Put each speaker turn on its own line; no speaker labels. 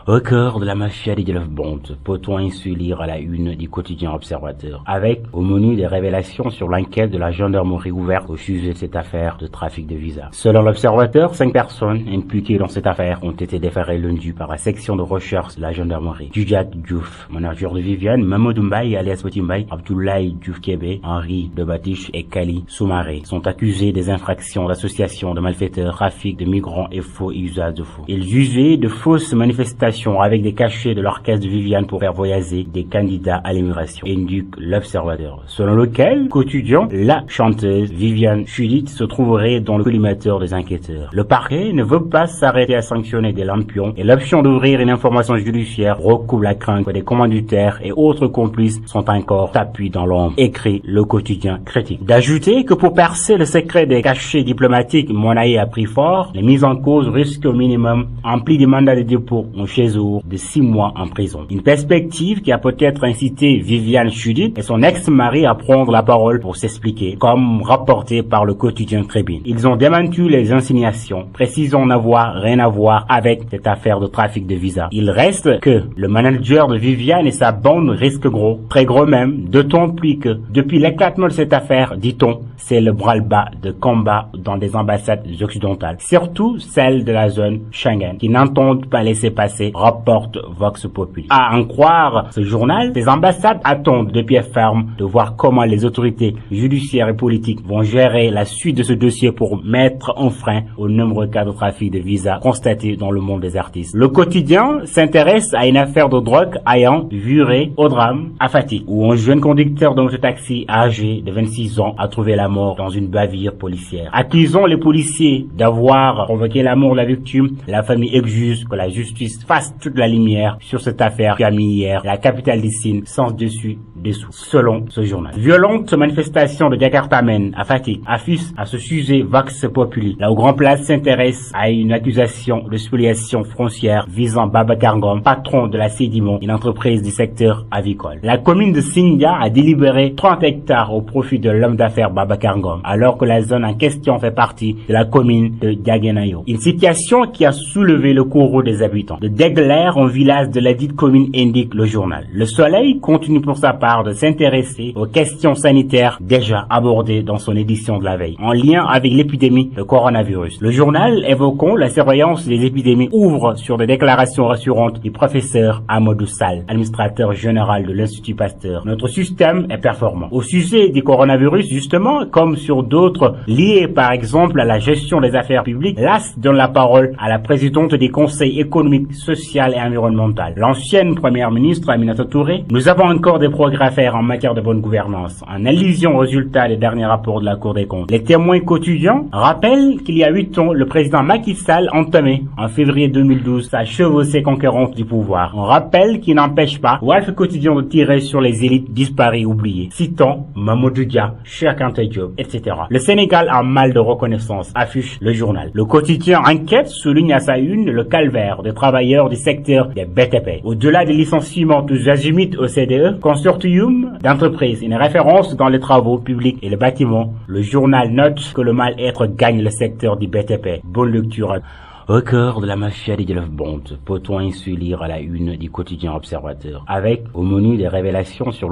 Au cœur de la mafia des Love Bond, peut-on ainsi lire à la une du quotidien Observateur, avec au menu des révélations sur l'enquête de la gendarmerie ouverte au sujet de cette affaire de trafic de visas. Selon l'Observateur, 5 personnes impliquées dans cette affaire ont été déférées lundi par la section de recherche de la gendarmerie. Djidjat Diouf, manager de Viviane, Mamadou Mbaye alias Petit Mbaye, Abdoulaye Diouf Kébé, Henri de Batiche et Kali Soumaré sont accusés des infractions d'association de malfaiteurs, trafic de migrants et faux usage de faux. Ils jugeaient de fausses manifestations avec des cachets de l'orchestre de Viviane pour faire voyager des candidats à l'immigration, indique l'Observateur, selon lequel, quotidien, la chanteuse Viviane Chidid se trouverait dans le collimateur des enquêteurs. Le parquet ne veut pas s'arrêter à sanctionner des lampions et l'option d'ouvrir une information judiciaire recouvre la crainte que des commanditaires et autres complices sont encore tapis dans l'ombre, écrit le quotidien critique. D'ajouter que pour percer le secret des cachets diplomatiques monnaie à prix fort, les mises en cause risquent au minimum ampli des mandats de dépôt en chez de 6 mois en prison. Une perspective qui a peut-être incité Viviane Chidid et son ex-mari à prendre la parole pour s'expliquer, comme rapporté par le quotidien Tribune. Ils ont démenti les insinuations, précisant n'avoir rien à voir avec cette affaire de trafic de visas. Il reste que le manager de Viviane et sa bande risquent gros, très gros même, d'autant plus que depuis l'éclatement de cette affaire, dit-on, c'est le bras-le-bas de combat dans des ambassades occidentales, surtout celles de la zone Schengen, qui n'entendent pas laisser passer, rapporte Vox Populi. À en croire ce journal, ces ambassades attendent de pied ferme de voir comment les autorités judiciaires et politiques vont gérer la suite de ce dossier pour mettre un frein au nombreux cas de trafic de visas constatés dans le monde des artistes. Le quotidien s'intéresse à une affaire de drogue ayant viré au drame à Fatick, où un jeune conducteur de mototaxi âgé de 26 ans a trouvé la mort dans une bavure policière. Accusant les policiers d'avoir provoqué la mort de la victime, la famille exige que la justice fasse toute la lumière sur cette affaire qui a mis hier la capitale des Sines sans dessus dessous, selon ce journal. Violente manifestation de Jakartamen à Fatick affiche à ce sujet Vox Populi. La Grand Place s'intéresse à une accusation de spoliation foncière visant Babacar Ngom, patron de la Sédiment, une entreprise du secteur avicole. La commune de Sindia a délibéré 30 hectares au profit de l'homme d'affaires Babacar Ngom, alors que la zone en question fait partie de la commune de Diaguenayo. Une situation qui a soulevé le courroux des habitants. De Degler, un village de la dite commune, indique le journal. Le Soleil continue pour sa part de s'intéresser aux questions sanitaires déjà abordées dans son édition de la veille, en lien avec l'épidémie de coronavirus. Le journal, évoquant la surveillance des épidémies, ouvre sur des déclarations rassurantes du professeur Amadou Sall, administrateur général de l'Institut Pasteur. Notre système est performant. Au sujet du coronavirus, justement, comme sur d'autres liés par exemple à la gestion des affaires publiques, l'AS donne la parole à la présidente des conseils économiques, social et environnemental, l'ancienne première ministre Aminata Touré. Nous avons encore des progrès à faire en matière de bonne gouvernance, en allusion aux résultats des derniers rapports de la Cour des comptes. Les témoins quotidiens rappellent qu'il y a 8 ans, le président Macky Sall entamait en février 2012 sa chevauchée conquérante du pouvoir. On rappelle qu'il n'empêche pas Walf Quotidien de tirer sur les élites disparues oubliées, citant Mamadou Dia, Cheikh Anta Diop, etc. Le Sénégal a mal de reconnaissance, affiche le journal. Le quotidien Enquête souligne à sa une le calvaire des travailleurs du secteur des BTP. Au-delà des licenciements tous azimuts au CDE, consortium d'entreprises, une référence dans les travaux publics et les bâtiments, le journal note que le mal-être gagne le secteur du BTP. Bonne lecture. Au cœur de la mafia des Love Bond, peut-on ainsi lire à la une du quotidien Observateur, avec au menu des révélations sur